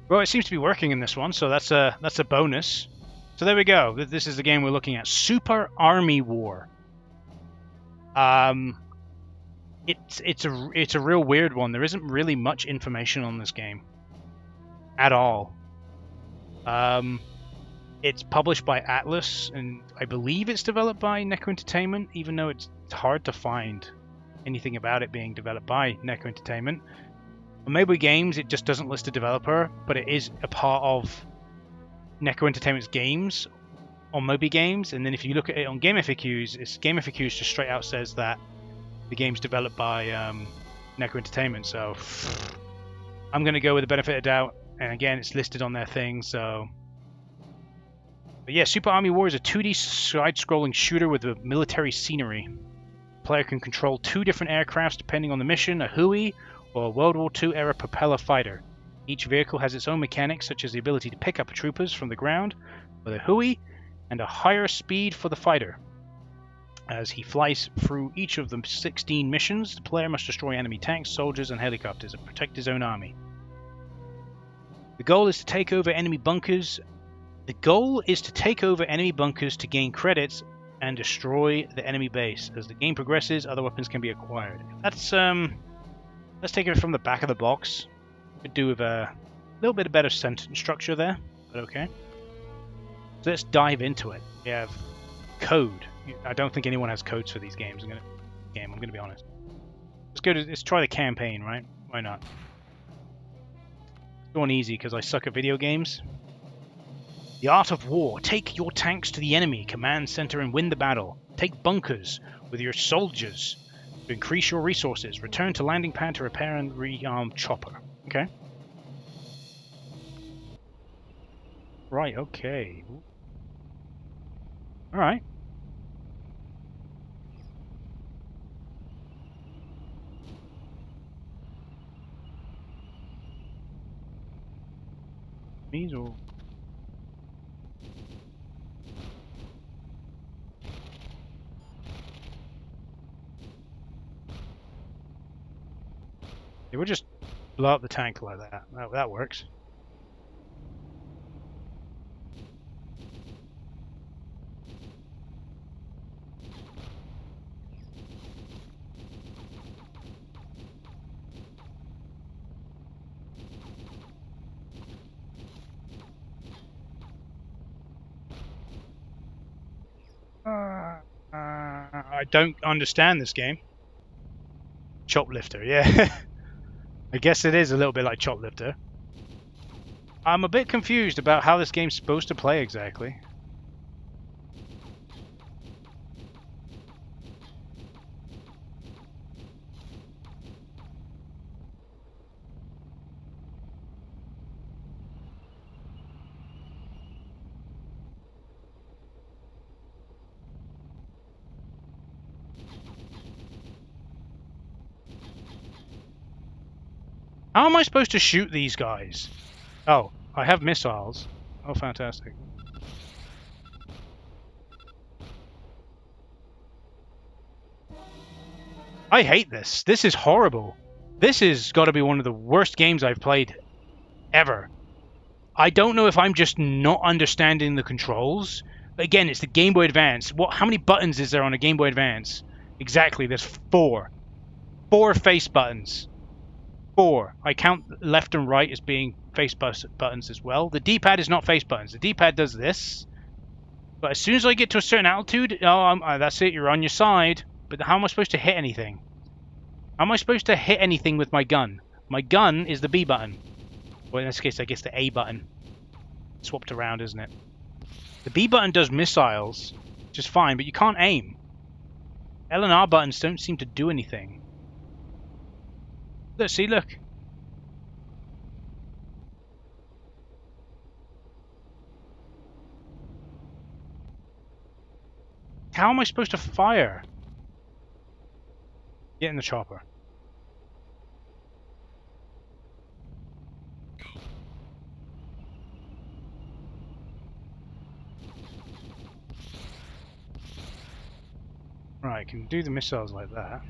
Well, it seems to be working in this one, so that's a bonus. So there we go. This is the game we're looking at. Super Army War. It's a real weird one. There isn't really much information on this game at all. It's published by Atlus, and I believe it's developed by Neko Entertainment, even though it's hard to find anything about it being developed by Neko Entertainment. On Maybe Games, it just doesn't list a developer, but it is a part of Neko Entertainment's games on Moby Games. And then if you look at it on Game FAQs, Game FAQs just straight out says that the game's developed by Neko Entertainment. So I'm going to go with the benefit of doubt. And again, it's listed on their thing, so... But yeah, Super Army War is a 2D side-scrolling shooter with a military scenery. The player can control 2 different aircrafts depending on the mission, a Huey or a World War II era propeller fighter. Each vehicle has its own mechanics, such as the ability to pick up troopers from the ground with a Huey and a higher speed for the fighter. As he flies through each of the 16 missions, the player must destroy enemy tanks, soldiers, and helicopters and protect his own army. The goal is to take over enemy bunkers. To gain credits and destroy the enemy base. As the game progresses, other weapons can be acquired. Let's take it from the back of the box. Could do with a little bit of better sentence structure there, but okay. So let's dive into it. We have code. I don't think anyone has codes for these games. I'm gonna be honest. Let's try the campaign, right? Why not? It's going easy because I suck at video games. The art of war. Take your tanks to the enemy command center and win the battle. Take bunkers with your soldiers to increase your resources. Return to landing pad to repair and rearm chopper. Okay. Right, okay. Alright. These or... Yeah, we'll just blow up the tank like that. That works. I don't understand this game. Choplifter, yeah. I guess it is a little bit like Choplifter. I'm a bit confused about how this game's supposed to play exactly. How am I supposed to shoot these guys? Oh, I have missiles. Oh, fantastic. I hate this. This is horrible. This has got to be one of the worst games I've played ever. I don't know if I'm just not understanding the controls. Again, it's the Game Boy Advance. How many buttons is there on a Game Boy Advance? Exactly, there's 4. 4 face buttons. 4. I count left and right as being face buttons as well. The D-pad is not face buttons. The D-pad does this. But as soon as I get to a certain altitude, that's it, you're on your side. But how am I supposed to hit anything? How am I supposed to hit anything with my gun? My gun is the B button. Well, in this case, I guess the A button. Swapped around, isn't it? The B button does missiles, which is fine, but you can't aim. L and R buttons don't seem to do anything. Look, see, look. How am I supposed to fire? Get in the chopper. Right, I can do the missiles like that.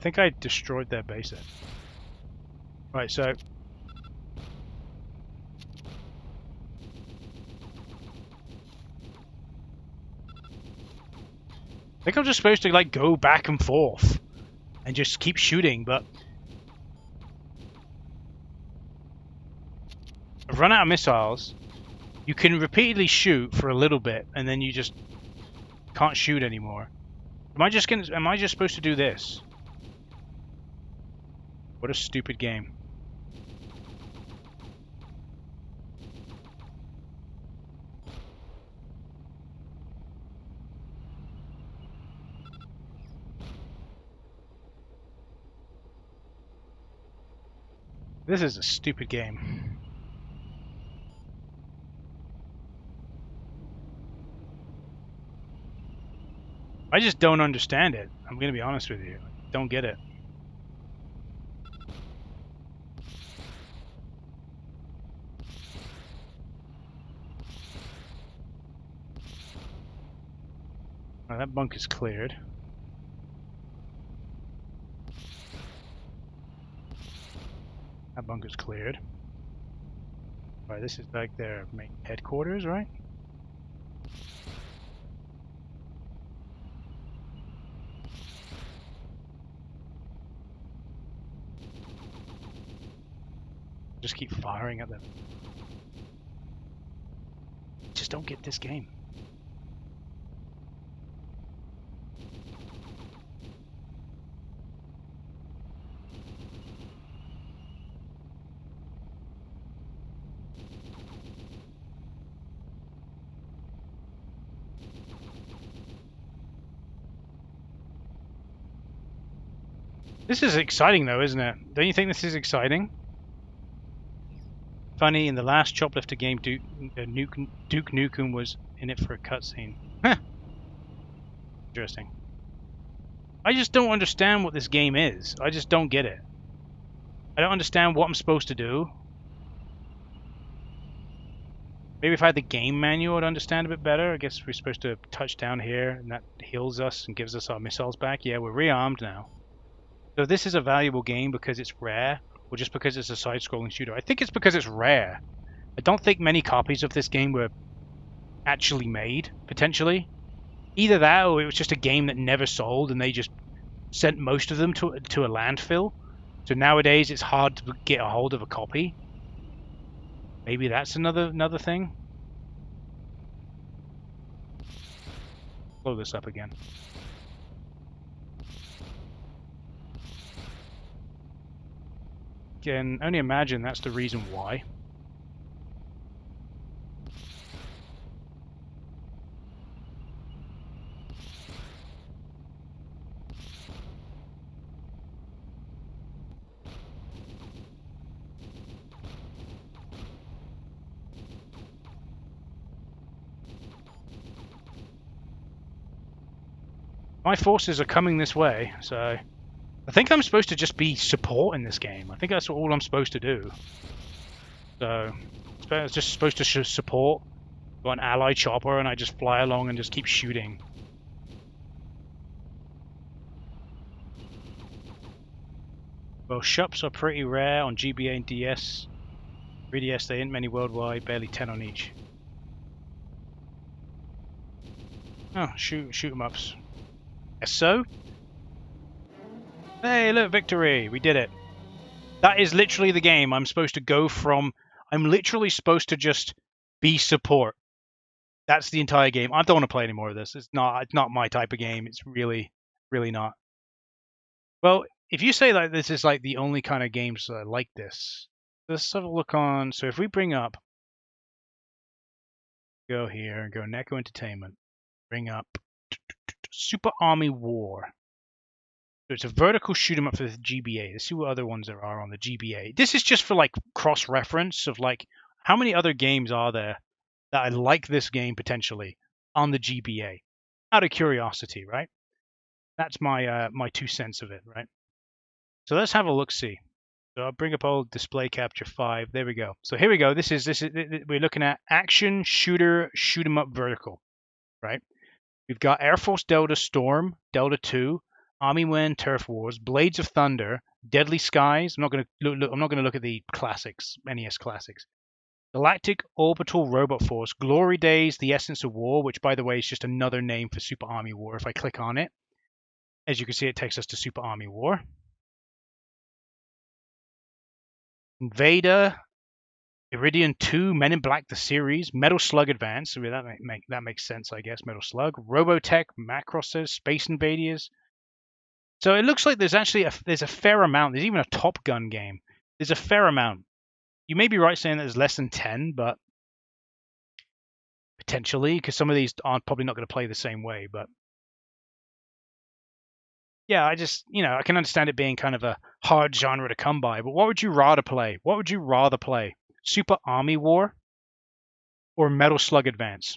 think I destroyed their base. Right, so I think I'm just supposed to like go back and forth and just keep shooting, but I've run out of missiles. You can repeatedly shoot for a little bit, and then you just can't shoot anymore. Am I just supposed to do this? What a stupid game. This is a stupid game. I just don't understand it. I'm gonna be honest with you. Don't get it. Oh, that bunker's cleared. That bunker's cleared. Right, this is like their main headquarters, right? Just keep firing at them. Just don't get this game. This is exciting though, isn't it? Don't you think this is exciting? Funny, in the last Choplifter game, Duke Nukem was in it for a cutscene. Huh. Interesting. I just don't understand what this game is. I just don't get it. I don't understand what I'm supposed to do. Maybe if I had the game manual, I'd understand a bit better. I guess we're supposed to touch down here, and that heals us and gives us our missiles back. Yeah, we're rearmed now. So this is a valuable game because it's rare, or just because it's a side-scrolling shooter? I think it's because it's rare. I don't think many copies of this game were actually made, potentially. Either that, or it was just a game that never sold, and they just sent most of them to a landfill. So nowadays, it's hard to get a hold of a copy. Maybe that's another thing. Blow this up again. Can only imagine that's the reason why. My forces are coming this way, so I think I'm supposed to just be support in this game. I think that's all I'm supposed to do. So it's just supposed to support. Got an ally chopper, and I just fly along and just keep shooting. Well, shups are pretty rare on GBA and DS. 3DS, they ain't many worldwide, barely 10 on each. Oh, shoot 'em ups. Yes, so. Hey, look, victory! We did it. That is literally the game. I'm supposed to go from. I'm literally supposed to just be support. That's the entire game. I don't want to play any more of this. It's not my type of game. It's really, really not. Well, if you say that this is like the only kind of games like this, let's have a look on. So if we bring up, go here and go Neko Entertainment, bring up Super Army War. So it's a vertical shoot 'em up for the GBA. Let's see what other ones there are on the GBA. This is just for like cross-reference of like how many other games are there that I like this game potentially on the GBA. Out of curiosity, right? That's my my 2 cents of it, right? So let's have a look-see. So I'll bring up old display capture 5. There we go. So here we go. This is we're looking at action shooter shoot 'em up vertical, right? We've got Air Force Delta Storm, Delta 2. Army Wind, Turf Wars, Blades of Thunder, Deadly Skies. I'm not going to look at the classics, NES classics. Galactic Orbital Robot Force, Glory Days, The Essence of War, which by the way is just another name for Super Army War. If I click on it, as you can see, it takes us to Super Army War. Invader, Iridian 2, Men in Black the series, Metal Slug Advance. I mean, that makes sense, I guess. Metal Slug, Robotech, Macrosses, Space Invaders. So it looks like there's actually there's a fair amount. There's even a Top Gun game. There's a fair amount. You may be right saying that there's less than 10, but potentially, because some of these aren't probably not going to play the same way. But yeah, I just, I can understand it being kind of a hard genre to come by. But what would you rather play? What would you rather play? Super Army War or Metal Slug Advance?